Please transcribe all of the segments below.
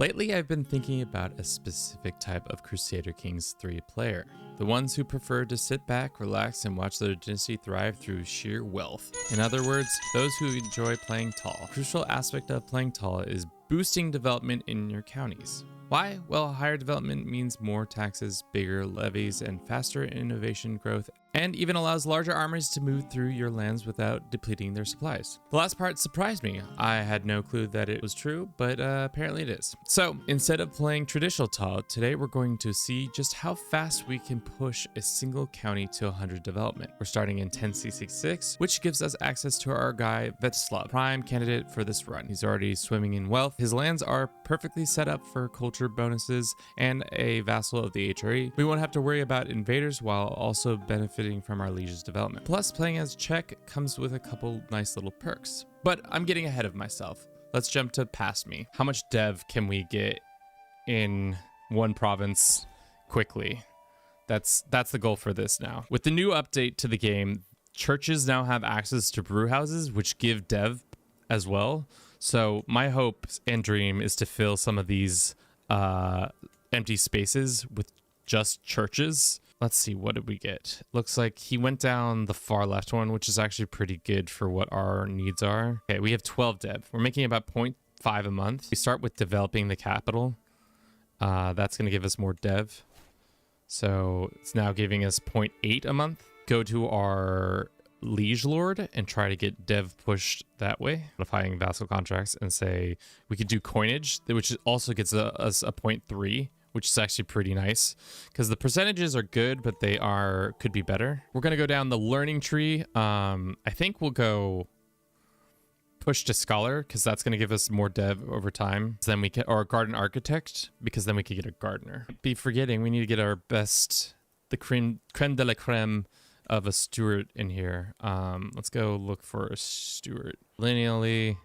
Lately, I've been thinking about a specific type of Crusader Kings 3 player. The ones who prefer to sit back, relax, and watch their dynasty thrive through sheer wealth. In other words, those who enjoy playing tall. A crucial aspect of playing tall is boosting development in your counties. Why? Well, higher development means more taxes, bigger levies, and faster innovation growth, and even allows larger armies to move through your lands without depleting their supplies. The last part surprised me. I had no clue that it was true, but apparently it is. So instead of playing traditional tall, today we're going to see just how fast we can push a single county to 100 development. We're starting in 1066, which gives us access to our guy Veteslav, prime candidate for this run. He's already swimming in wealth. His lands are perfectly set up for culture bonuses and a vassal of the HRE. We won't have to worry about invaders while also benefiting from our liege's development. Plus, playing as Czech comes with a couple nice little perks. But I'm getting ahead of myself. Let's jump to past me. How much dev can we get in one province quickly? That's the goal for this now. With the new update to the game, churches now have access to brew houses, which give dev as well. So my hope and dream is to fill some of these empty spaces with just churches. Let's see, what did we get? Looks like he went down the far left one, which is actually pretty good for what our needs are. Okay, we have 12 dev. We're making about 0.5 a month. We start with developing the capital. That's going to give us more dev. So it's now giving us 0.8 a month. Go to our liege lord and try to get dev pushed that way, modifying vassal contracts, and say we could do coinage, which also gets us a 0.3, which is actually pretty nice because the percentages are good, but they could be better. We're going to go down the learning tree. I think we'll go push to scholar because that's going to give us more dev over time. Then we can, or garden architect, because then we could get a gardener. Be forgetting we need to get our best, the creme de la creme of a steward in here. Let's go look for a steward. Lineally,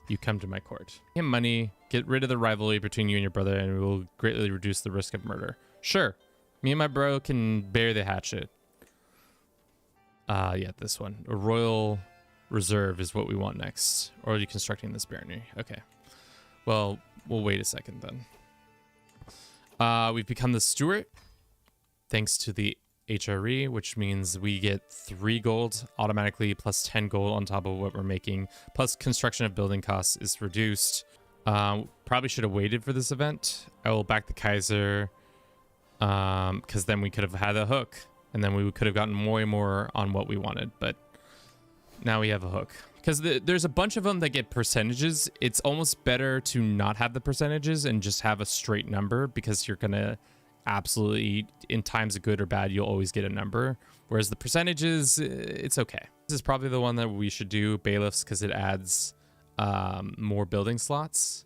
you come to my court. Give him money, get rid of the rivalry between you and your brother, and we will greatly reduce the risk of murder. Sure, me and my bro can bear the hatchet. Yeah, this one. A royal reserve is what we want next. Or are you constructing this barony? Okay. Well, we'll wait a second then. We've become the steward, thanks to the HRE, which means we get 3 gold automatically plus 10 gold on top of what we're making, plus construction of building costs is reduced. Probably should have waited for this event. I will back the Kaiser because then we could have had a hook and then we could have gotten way more on what we wanted, but now we have a hook because there's a bunch of them that get percentages. It's almost better to not have the percentages and just have a straight number, because you're gonna absolutely, in times of good or bad, you'll always get a number, whereas the percentages, it's okay. This is probably the one that we should do, bailiffs, because it adds more building slots.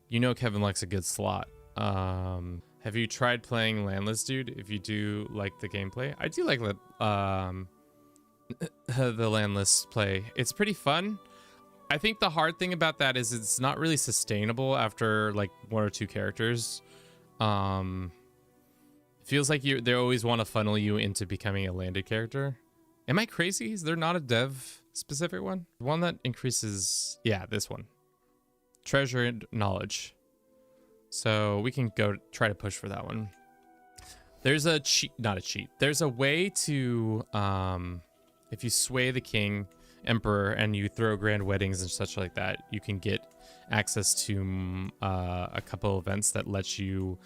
You know Kevin likes a good slot. Have you tried playing landless, dude? If you do like the gameplay, I do like the landless play. It's pretty fun. I think the hard thing about that is it's not really sustainable after like 1 or 2 characters. Feels like they always want to funnel you into becoming a landed character. Am I crazy? Is there not a dev specific one? One that increases, yeah, this one. Treasure and knowledge. So we can go try to push for that one. There's a cheat, not a cheat. There's a way to, if you sway the king, emperor, and you throw grand weddings and such like that, you can get access to a couple events that let you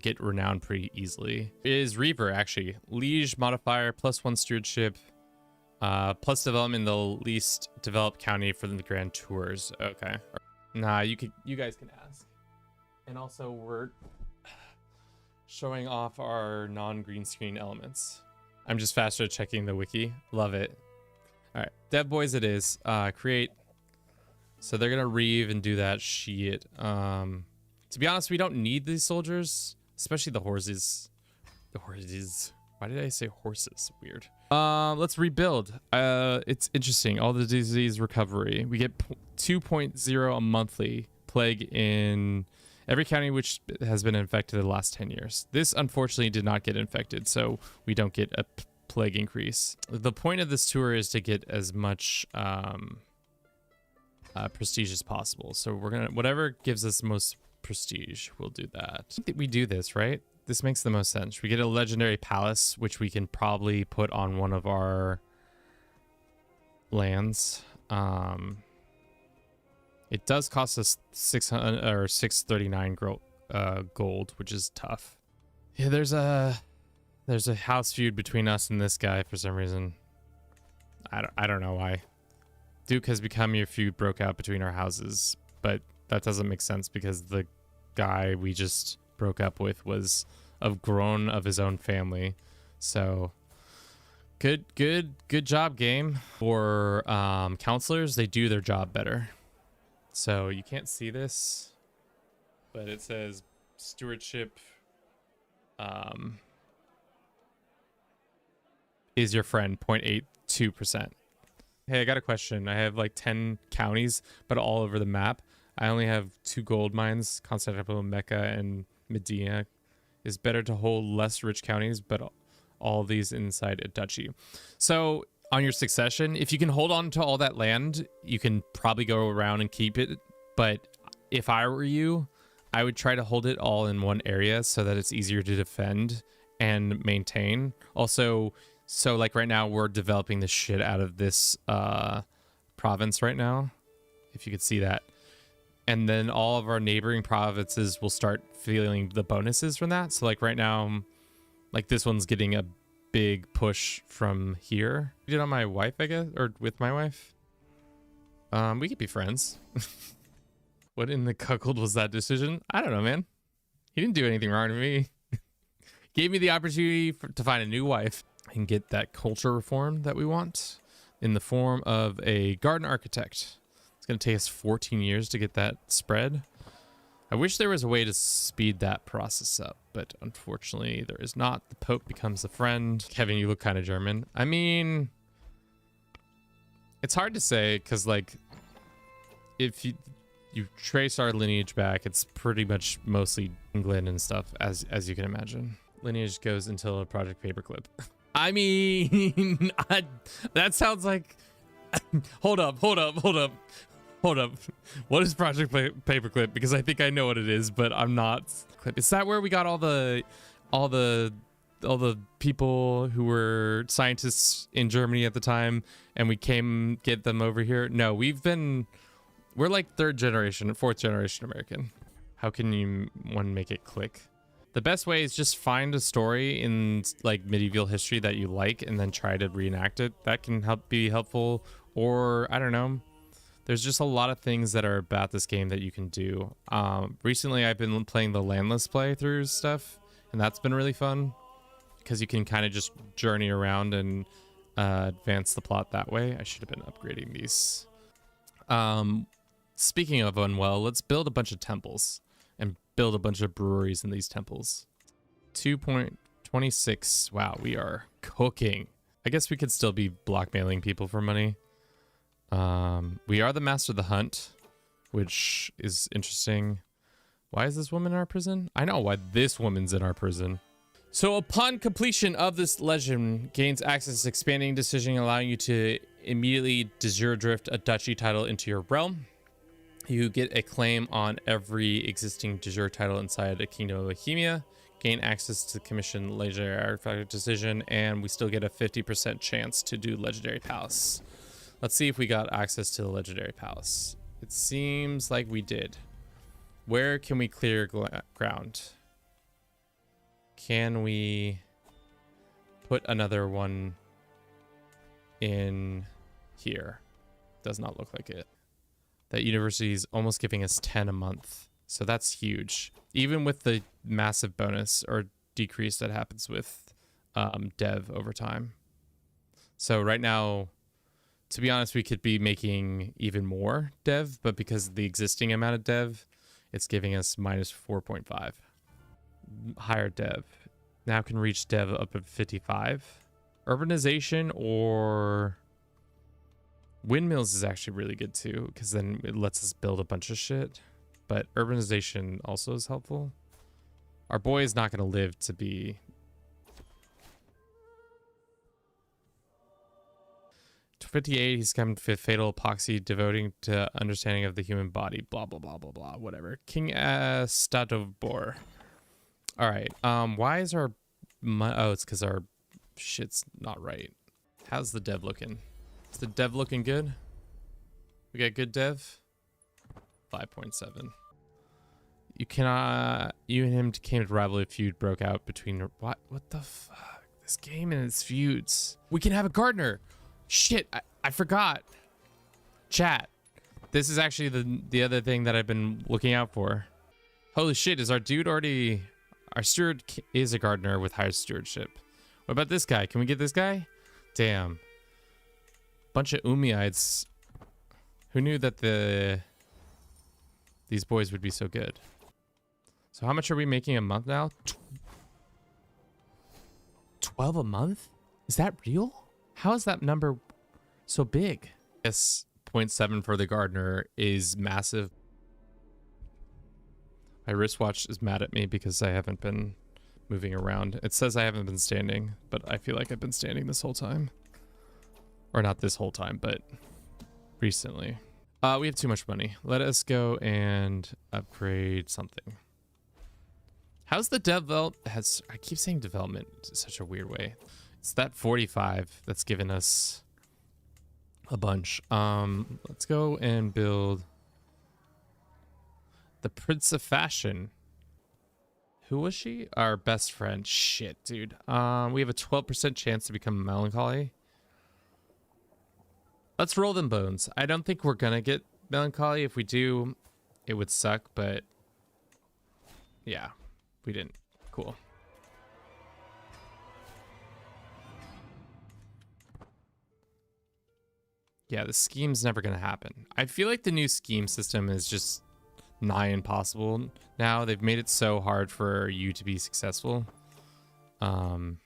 get renowned pretty easily. It is Reaver, actually. Liege modifier, +1 stewardship, plus development in the least developed county for the grand tours. Okay. Nah, you guys can ask. And also we're showing off our non-green screen elements. I'm just faster at checking the wiki. Love it. All right, dev boys it is. Create. So they're gonna reave and do that shit. To be honest, we don't need these soldiers, especially the horses. The horses. Why did I say horses? Weird. Let's rebuild. It's interesting. All the disease recovery. We get 2.0 a monthly plague in every county which has been infected in the last 10 years. This unfortunately did not get infected, so we don't get a plague increase. The point of this tour is to get as much prestige as possible. So we're gonna, whatever gives us most prestige, we'll do that. I think we do this, right? This makes the most sense. We get a legendary palace, which we can probably put on one of our lands. It does cost us 600 or 639 gold, which is tough. Yeah, there's a house feud between us and this guy for some reason. I don't know why. Duke has become your feud broke out between our houses, but that doesn't make sense because the guy we just broke up with was grown of his own family. So good job, game. For counselors, they do their job better. So you can't see this, but it says stewardship is your friend 0.82%. Hey, I got a question. I have like 10 counties, but all over the map. I only have 2 gold mines, Constantinople, Mecca, and Medina. Is better to hold less rich counties, but all these inside a duchy. So on your succession, if you can hold on to all that land, you can probably go around and keep it. But if I were you, I would try to hold it all in one area so that it's easier to defend and maintain. Also, so like right now we're developing the shit out of this province right now, if you could see that. And then all of our neighboring provinces will start feeling the bonuses from that. So like right now, like this one's getting a big push from here. I did it on my wife, I guess, or with my wife. We could be friends. What in the cuckold was that decision? I don't know, man. He didn't do anything wrong to me. Gave me the opportunity to find a new wife and get that culture reform that we want in the form of a garden architect. It's going to take us 14 years to get that spread. I wish there was a way to speed that process up, but unfortunately there is not. The Pope becomes a friend. Kevin, you look kind of German. I mean, it's hard to say because like if you trace our lineage back, it's pretty much mostly England and stuff, as you can imagine. Lineage goes until a Project Paperclip. I mean, that sounds like... Hold up. What is Project Paperclip? Because I think I know what it is, but I'm not. Is that where we got all the people who were scientists in Germany at the time, and we came get them over here? No, we're like 4th generation American. How can one make it click? The best way is just find a story in like medieval history that you like and then try to reenact it. That can be helpful. Or I don't know. There's just a lot of things that are about this game that you can do. Recently, I've been playing the landless playthrough stuff, and that's been really fun because you can kind of just journey around and advance the plot that way. I should have been upgrading these. Speaking of unwell, let's build a bunch of temples and build a bunch of breweries in these temples. 2.26. Wow, we are cooking. I guess we could still be blackmailing people for money. We are the master of the hunt, which is interesting. Why is this woman in our prison? I know why this woman's in our prison. So upon completion of this legend, gains access to expanding decision, allowing you to immediately de jure drift a duchy title into your realm. You get a claim on every existing de jure title inside a kingdom of Bohemia. Gain access to commission legendary artifact decision, and we still get a 50% chance to do legendary palace. Let's see if we got access to the legendary palace. It seems like we did. Where can we clear ground? Can we put another one in here? Does not look like it. That university is almost giving us 10 a month. So that's huge. Even with the massive bonus or decrease that happens with dev over time. So right now, to be honest, we could be making even more dev, but because of the existing amount of dev, it's giving us minus 4.5. Higher dev. Now can reach dev up at 55. Urbanization or windmills is actually really good too, because then it lets us build a bunch of shit. But urbanization also is helpful. Our boy is not going to live to be 58, he's come fifth fatal epoxy, devoting to understanding of the human body, blah, blah, blah, blah, blah, whatever. King Statobor. All right. Why is our... oh, it's because our shit's not right. How's the dev looking? Is the dev looking good? We got good dev? 5.7. You cannot... You and him came to rivalry feud broke out between... What the fuck? This game and its feuds. We can have a gardener. Shit, I forgot. Chat. This is actually the other thing that I've been looking out for. Holy shit, is our dude already... Our steward is a gardener with higher stewardship. What about this guy? Can we get this guy? Damn. Bunch of Ummiites. Who knew that these boys would be so good? So how much are we making a month now? 12 a month? Is that real? How is that number so big? Yes, 0.7 for the gardener is massive. My wristwatch is mad at me because I haven't been moving around. It says I haven't been standing, but I feel like I've been standing this whole time. Or not this whole time, but recently. We have too much money. Let us go and upgrade something. How's the develop? I keep saying development in such a weird way. It's that 45 that's given us a bunch. Let's go and build the Prince of Fashion. Who was she? Our best friend. Shit, dude. We have a 12% chance to become melancholy. Let's roll them bones. I don't think we're gonna get melancholy. If we do, it would suck, but yeah, we didn't. Cool. Yeah, the scheme's never gonna happen. I feel like the new scheme system is just nigh impossible now. They've made it so hard for you to be successful. Let's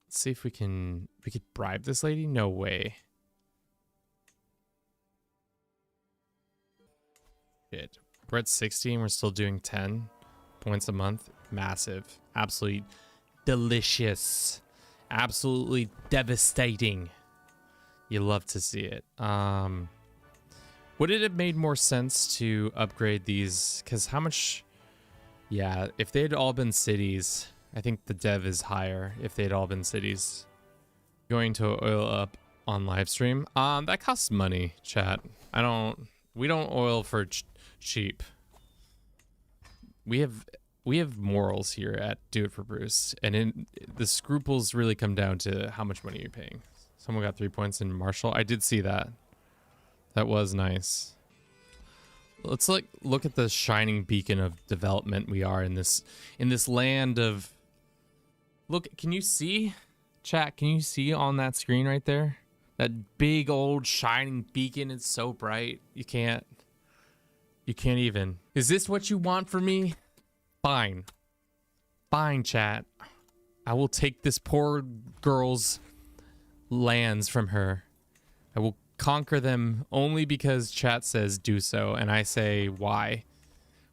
see if we could bribe this lady. No way. Shit. We're at 16. We're still doing 10 points a month. Massive. Absolutely delicious. Absolutely devastating. You love to see it. Would it have made more sense to upgrade these? Because how much... Yeah, if they had all been cities, I think the dev is higher if they'd all been cities. Going to oil up on live stream. That costs money, chat. We don't oil for cheap. We have morals here at Do It For Bruce, and the scruples really come down to how much money you're paying. Someone got 3 points in Marshall. I did see that. That was nice. Let's look at the shining beacon of development we are in this land of... Look, can you see? Chat, can you see on that screen right there? That big old shining beacon. It's so bright. You can't even. Is this what you want for me? Fine. Fine, chat. I will take this poor girl's lands from her. I will conquer them only because chat says do so, and I say why?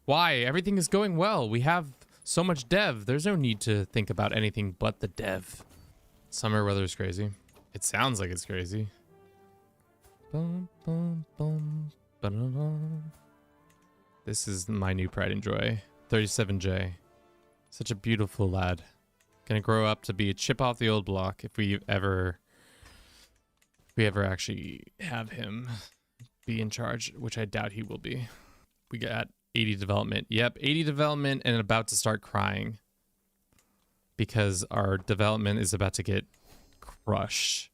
Why? Everything is going well. We have so much dev. There's no need to think about anything but the dev. Summer weather is crazy. It sounds like it's crazy. Bum, bum, bum, ba-da-da. This is my new pride and joy. 37J. Such a beautiful lad. Gonna grow up to be a chip off the old block if we ever actually have him be in charge, which I doubt he will be. We got 80 development. Yep, 80 development and about to start crying because our development is about to get crushed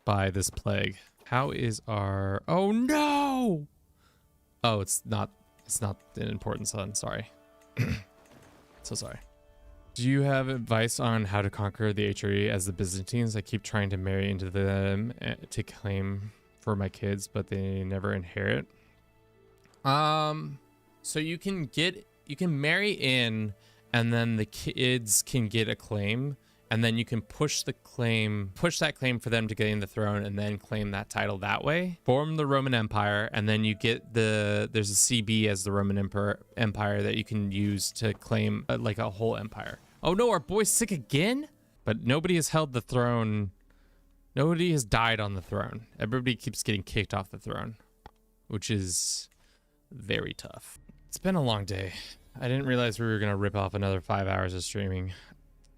by this plague. How is our... Oh no! Oh, it's not an important son. Sorry. So sorry. Do you have advice on how to conquer the HRE as the Byzantines? I keep trying to marry into them to claim for my kids, but they never inherit. So you can marry in, and then the kids can get a claim, and then you can push that claim for them to gain the throne, and then claim that title that way. Form the Roman Empire, and then you get there's a CB as the Roman Empire that you can use to claim like a whole empire. Oh no, our boy's sick again? But nobody has held the throne. Nobody has died on the throne. Everybody keeps getting kicked off the throne, which is very tough. It's been a long day. I didn't realize we were going to rip off another 5 hours of streaming.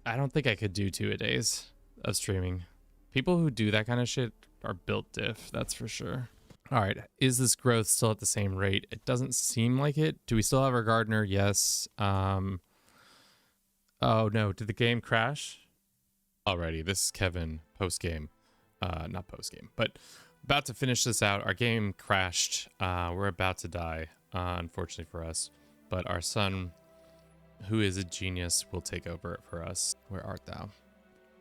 I don't think I could do 2 days of streaming. People who do that kind of shit are built diff, that's for sure. All right, is this growth still at the same rate? It doesn't seem like it. Do we still have our gardener? Yes. Oh no, did the game crash? Alrighty, this is Kevin, post-game. Not post-game, but about to finish this out. Our game crashed. We're about to die, unfortunately for us. But our son, who is a genius, will take over it for us. Where art thou?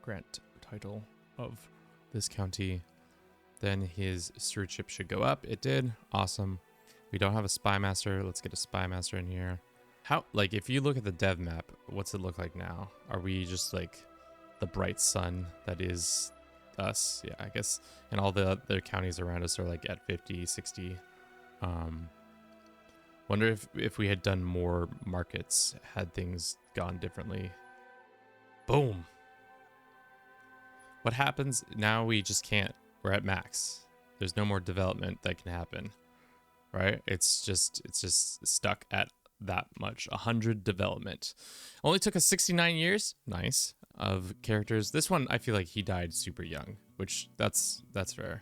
Grant title of this county. Then his stewardship should go up. It did. Awesome. We don't have a spy master. Let's get a spy master in here. How, like, if you look at the dev map, what's it look like now? Are we just like the bright sun that is us? Yeah, I guess. And all the other counties around us are like at 50, 60. Wonder if we had done more markets, had things gone differently. Boom. What happens now? We just can't. We're at max. There's no more development that can happen, right? It's just stuck at that much. 100 development. Only took us 69 years. Nice. Of characters. This one, I feel like he died super young, which that's rare.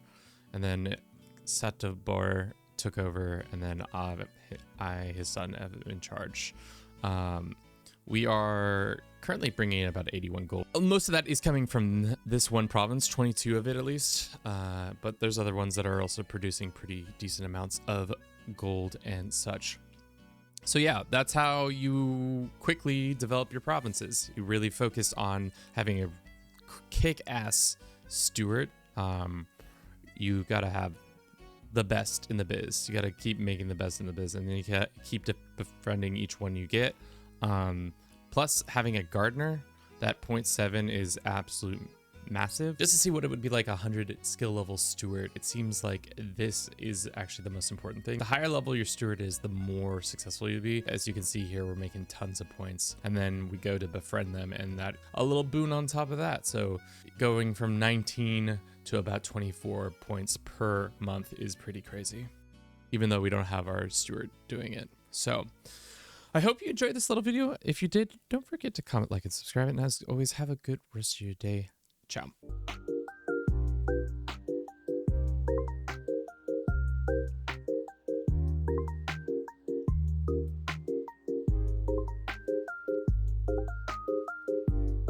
And then Satobor took over, and then his son, in charge. We are currently bringing in about 81 gold. Most of that is coming from this one province, 22 of it at least. But there's other ones that are also producing pretty decent amounts of gold and such. So yeah, that's how you quickly develop your provinces. You really focus on having a kick-ass steward. You gotta have the best in the biz. You gotta keep making the best in the biz, and then you gotta keep befriending each one you get. Plus having a gardener, that 0.7 is absolute massive. Just to see what it would be like 100 skill level steward, it seems like this is actually the most important thing. The higher level your steward is, the more successful you'll be. As you can see here, we're making tons of points, and then we go to befriend them, and that a little boon on top of that. So going from 19 to about 24 points per month is pretty crazy, even though we don't have our steward doing it. So I hope you enjoyed this little video. If you did, don't forget to comment, like, and subscribe. And as always, have a good rest of your day. Ciao.